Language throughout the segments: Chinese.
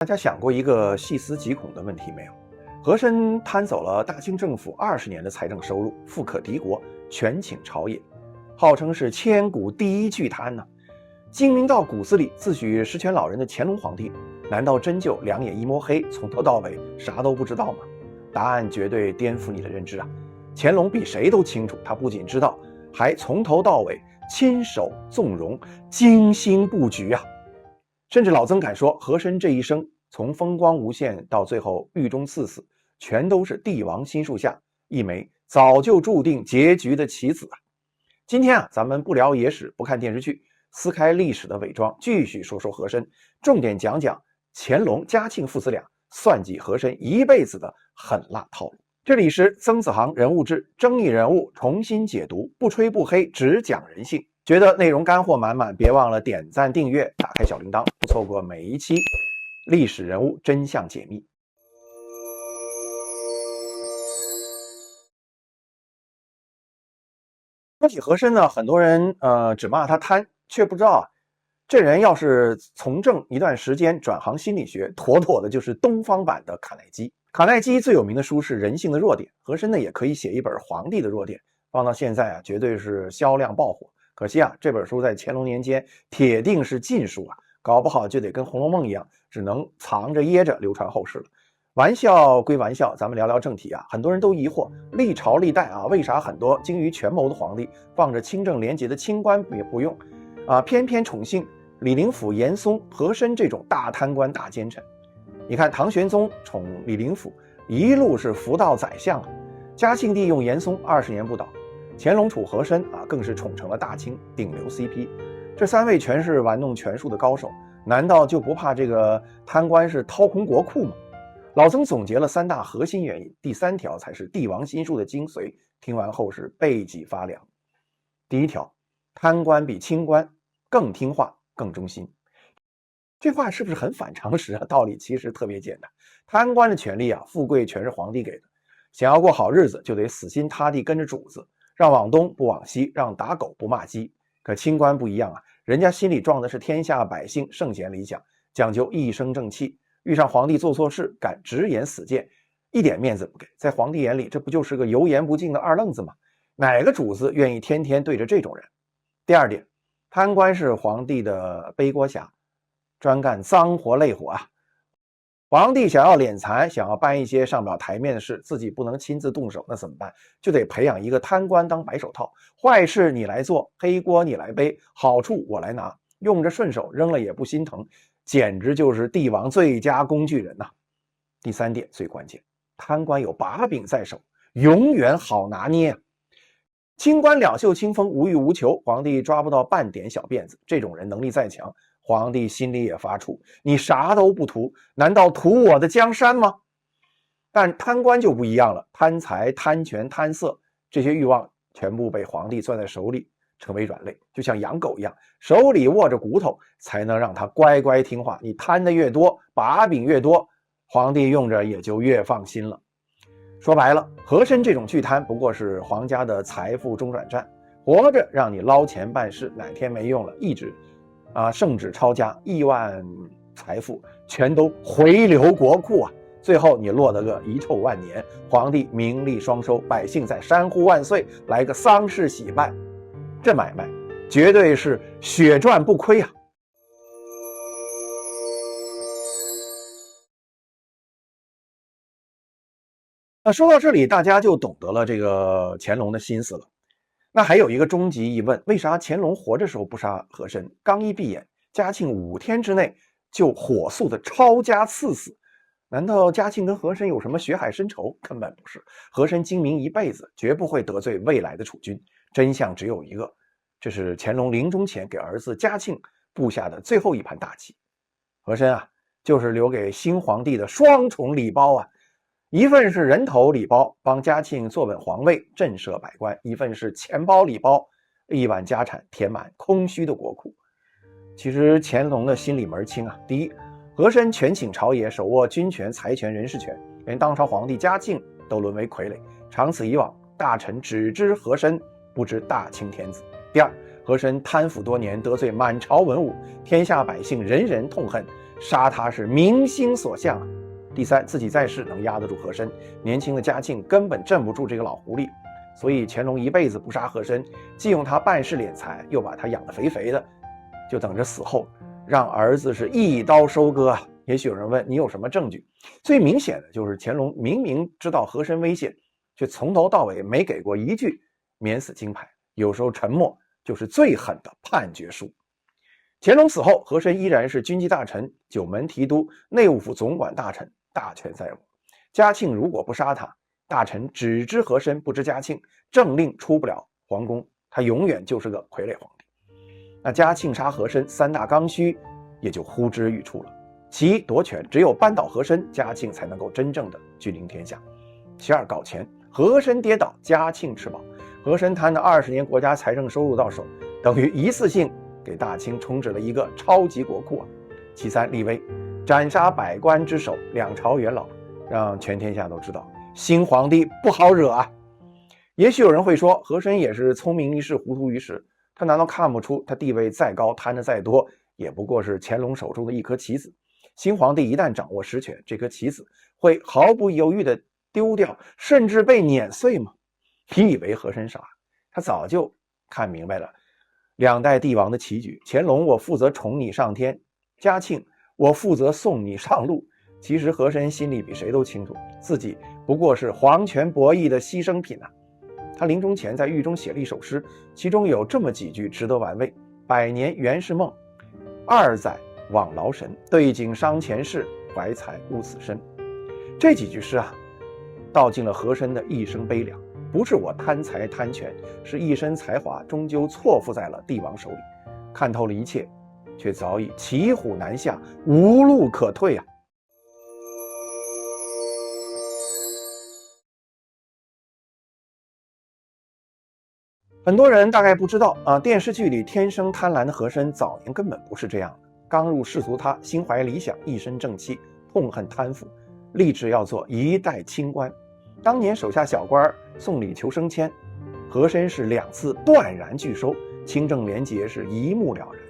大家想过一个细思极恐的问题没有？和珅贪走了大清政府20年的财政收入，富可敌国，权倾朝野，号称是千古第一巨贪呢。精明到骨子里，自诩十全老人的乾隆皇帝，难道真就两眼一摸黑，从头到尾啥都不知道吗？答案绝对颠覆你的认知啊！乾隆比谁都清楚，他不仅知道，还从头到尾亲手纵容，精心布局啊！甚至老曾敢说，和珅这一生从风光无限到最后狱中赐死，全都是帝王心术下一枚早就注定结局的棋子啊！今天咱们不聊野史，不看电视剧，撕开历史的伪装，继续说说和珅，重点讲讲乾隆、嘉庆父子俩算计和珅一辈子的狠辣套路。这里是曾子航人物志，争议人物重新解读，不吹不黑，只讲人性。觉得内容干货满满，别忘了点赞订阅，打开小铃铛，不错过每一期历史人物真相解密。说起和珅呢，很多人只骂他贪，却不知道这人要是从政一段时间，转行心理学，妥妥的就是东方版的卡耐基。卡耐基最有名的书是《人性的弱点》，和珅呢也可以写一本《皇帝的弱点》，放到现在绝对是销量爆火。可惜这本书在乾隆年间铁定是禁书搞不好就得跟《红楼梦》一样，只能藏着掖着流传后世了。玩笑归玩笑，咱们聊聊正题很多人都疑惑，历朝历代为啥很多精于权谋的皇帝放着清正廉洁的清官也不用偏偏宠幸李林甫、严嵩、和珅这种大贪官大奸臣。你看唐玄宗宠李林甫，一路是福到宰相嘉庆帝用严嵩20年不倒，乾隆处和珅更是宠成了大清顶流 CP。 这三位全是玩弄权术的高手，难道就不怕这个贪官是掏空国库吗？老曾总结了3大核心原因，第3条才是帝王心术的精髓，听完后是背脊发凉。第1条，贪官比清官更听话更忠心。这话是不是很反常识道理其实特别简单，贪官的权利富贵全是皇帝给的，想要过好日子就得死心塌地跟着主子，让往东不往西，让打狗不骂鸡。可清官不一样人家心里装的是天下百姓圣贤理想，讲究一身正气，遇上皇帝做错事敢直言死谏，一点面子不给，在皇帝眼里这不就是个油盐不进的二愣子吗？哪个主子愿意天天对着这种人？第2点，贪官是皇帝的背锅侠，专干脏活累活皇帝想要敛财，想要办一些上不了台面的事，自己不能亲自动手，那怎么办？就得培养一个贪官当白手套，坏事你来做，黑锅你来背，好处我来拿，用着顺手，扔了也不心疼，简直就是帝王最佳工具人第3点最关键，贪官有把柄在手，永远好拿捏清官两袖清风，无欲无求，皇帝抓不到半点小辫子，这种人能力再强，皇帝心里也发怵，你啥都不图，难道图我的江山吗？但贪官就不一样了，贪财、贪权、贪色，这些欲望全部被皇帝攥在手里，成为软肋，就像养狗一样，手里握着骨头才能让它乖乖听话。你贪的越多，把柄越多，皇帝用着也就越放心了。说白了，和珅这种巨贪不过是皇家的财富中转站，活着让你捞钱办事，哪天没用了，一直圣旨抄家，亿万财富全都回流国库最后你落得个遗臭万年，皇帝名利双收，百姓在山呼万岁，来个丧事喜办，这买卖绝对是血赚不亏说到这里，大家就懂得了这个乾隆的心思了。那还有一个终极疑问，为啥乾隆活着时候不杀和珅，刚一闭眼，嘉庆5天之内就火速的抄家赐死？难道嘉庆跟和珅有什么血海深仇？根本不是，和珅精明一辈子，绝不会得罪未来的储君。真相只有一个，这是乾隆临终前给儿子嘉庆布下的最后一盘大棋。和珅就是留给新皇帝的双重礼包一份是人头礼包，帮嘉庆坐稳皇位，震慑百官；一份是钱包礼包，亿万家产填满空虚的国库。其实乾隆的心里门清第一，和珅权倾朝野，手握军权、财权、人事权，连当朝皇帝嘉庆都沦为傀儡。长此以往，大臣只知和珅，不知大清天子。第二，和珅贪腐多年，得罪满朝文武，天下百姓人人痛恨，杀他是民心所向啊。第三，自己在世能压得住和珅，年轻的嘉庆根本镇不住这个老狐狸，所以乾隆一辈子不杀和珅，既用他办事敛财，又把他养得肥肥的，就等着死后让儿子是一刀收割啊。也许有人问，你有什么证据？最明显的就是乾隆明明知道和珅危险，却从头到尾没给过一句免死金牌，有时候沉默就是最狠的判决书。乾隆死后，和珅依然是军机大臣、九门提督、内务府总管大臣，大权在握。嘉庆如果不杀他，大臣只知和珅不知嘉庆，政令出不了皇宫，他永远就是个傀儡皇帝。那嘉庆杀和珅三大刚需也就呼之欲出了。其一，夺权，只有扳倒和珅，嘉庆才能够真正的君临天下。其二，搞钱，和珅跌倒，嘉庆吃饱。和珅贪的20年国家财政收入到手，等于一次性给大清充值了一个超级国库啊。其三，立威，斩杀百官之首，两朝元老，让全天下都知道新皇帝不好惹啊。也许有人会说，和珅也是聪明一世，糊涂于时，他难道看不出他地位再高，贪的再多，也不过是乾隆手中的一颗棋子？新皇帝一旦掌握实权，这颗棋子会毫不犹豫地丢掉，甚至被碾碎吗？你以为和珅傻？他早就看明白了两代帝王的棋局。乾隆，我负责宠你上天；嘉庆，我负责送你上路。其实和珅心里比谁都清楚，自己不过是皇权博弈的牺牲品啊。他临终前在狱中写了一首诗，其中有这么几句值得玩味：百年原是梦，2载望劳神，对景伤前世，怀才误此身。这几句诗啊，道尽了和珅的一生悲凉。不是我贪财贪权，是一身才华终究错付在了帝王手里，看透了一切，却早已骑虎难下，无路可退啊。很多人大概不知道啊，电视剧里天生贪婪的和珅早年根本不是这样的。刚入仕途，他心怀理想，一身正气，痛恨贪腐，立志要做一代清官。当年手下小官送礼求升迁，和珅是2次断然拒收，清正廉洁是一目了然。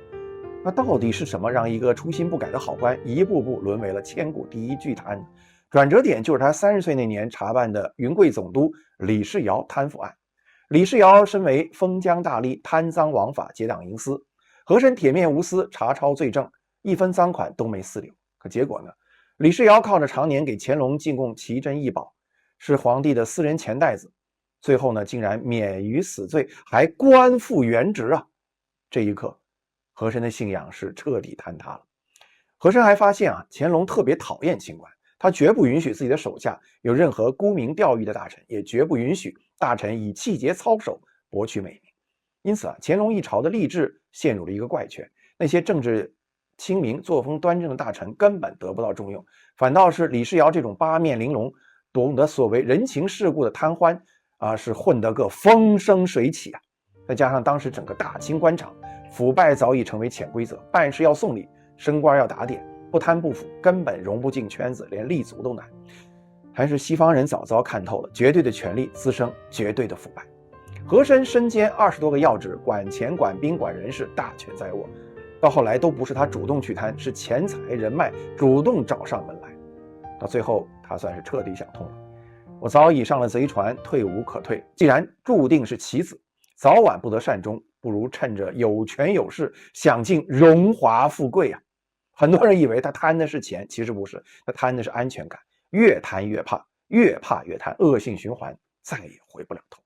那到底是什么让一个初心不改的好官一步步沦为了千古第一巨贪？转折点就是他30岁那年查办的云贵总督李世尧贪腐案。李世尧身为封疆大吏，贪赃枉法，结党营私。和珅铁面无私，查抄罪证，一分赃款都没私留。可结果呢？李世尧靠着常年给乾隆进贡奇珍异宝，是皇帝的私人钱袋子，最后呢，竟然免于死罪，还官复原职啊！这一刻，和珅的信仰是彻底坍塌了。和珅还发现啊，乾隆特别讨厌清官，他绝不允许自己的手下有任何沽名钓誉的大臣，也绝不允许大臣以气节操守博取美名。因此啊，乾隆一朝的吏治陷入了一个怪圈，那些政治清明、作风端正的大臣根本得不到重用，反倒是李世尧这种八面玲珑、懂得所谓人情世故的贪官啊，是混得个风生水起啊！再加上当时整个大清官场腐败早已成为潜规则，办事要送礼，升官要打点，不贪不腐，根本融不进圈子，连立足都难。还是西方人早早看透了，绝对的权力滋生绝对的腐败。和珅身兼20多个要职，管钱、管兵、管人事，大权在握。到后来都不是他主动去贪，是钱财人脉主动找上门来。到最后，他算是彻底想通了。我早已上了贼船，退无可退。既然注定是棋子，早晚不得善终，不如趁着有权有势，享尽荣华富贵啊！很多人以为他贪的是钱，其实不是，他贪的是安全感。越贪越怕，越怕越贪，恶性循环，再也回不了头。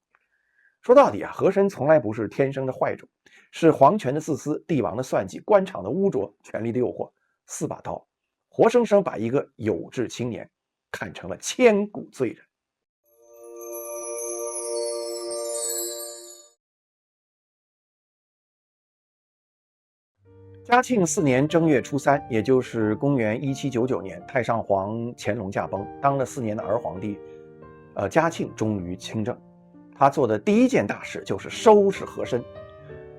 说到底啊，和珅从来不是天生的坏种，是皇权的自私、帝王的算计、官场的污浊、权力的诱惑，4把刀，活生生把一个有志青年看成了千古罪人。嘉庆4年正月初3，也就是公元1799年，太上皇乾隆驾崩，当了4年的儿皇帝，嘉庆终于亲政。他做的第一件大事就是收拾和珅。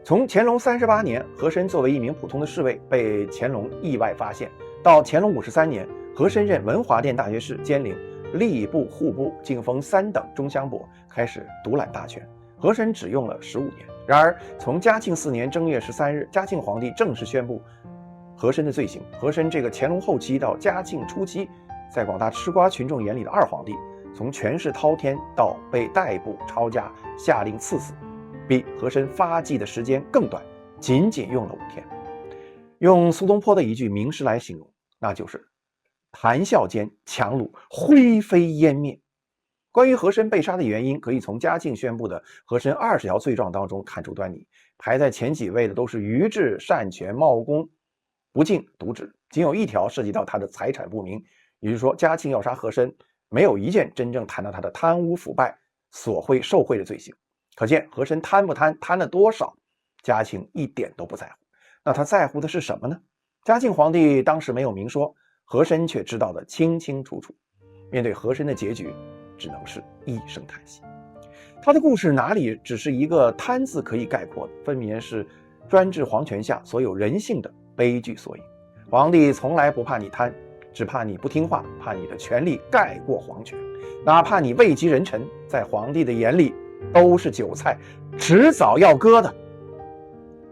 从乾隆38年，和珅作为一名普通的侍卫被乾隆意外发现，到乾隆53年，和珅任文华殿大学士，兼领吏部、户部，晋封3等中乡伯，开始独揽大权。和珅只用了15年。然而，从嘉庆4年正月13日，嘉庆皇帝正式宣布和珅的罪行。和珅这个乾隆后期到嘉庆初期，在广大吃瓜群众眼里的二皇帝，从权势滔天到被逮捕抄家下令赐死，比和珅发迹的时间更短，仅仅用了5天。用苏东坡的一句名诗来形容，那就是谈笑间樯橹灰飞烟灭。关于和珅被杀的原因，可以从嘉庆宣布的和珅20条罪状当中看出端倪。排在前几位的都是愚智、擅权、冒功、不敬、渎职，仅有1条涉及到他的财产不明。也就是说，嘉庆要杀和珅，没有一件真正谈到他的贪污腐败、索贿受贿的罪行。可见和珅贪不贪，贪了多少，嘉庆一点都不在乎。那他在乎的是什么呢？嘉庆皇帝当时没有明说，和珅却知道得清清楚楚。面对和珅的结局，只能是一声叹息。他的故事哪里只是一个贪字可以概括的，分明是专制皇权下所有人性的悲剧缩影。皇帝从来不怕你贪，只怕你不听话，怕你的权力盖过皇权。哪怕你位极人臣，在皇帝的眼里都是韭菜，迟早要割的。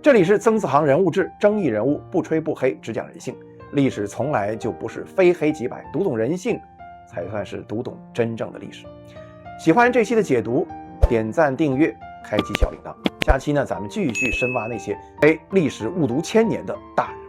这里是曾子航人物志，争议人物，不吹不黑，只讲人性。历史从来就不是非黑即白，读懂人性才算是读懂真正的历史。喜欢这期的解读，点赞订阅，开启小铃铛。下期呢，咱们继续深挖那些被历史误读1000年的大人。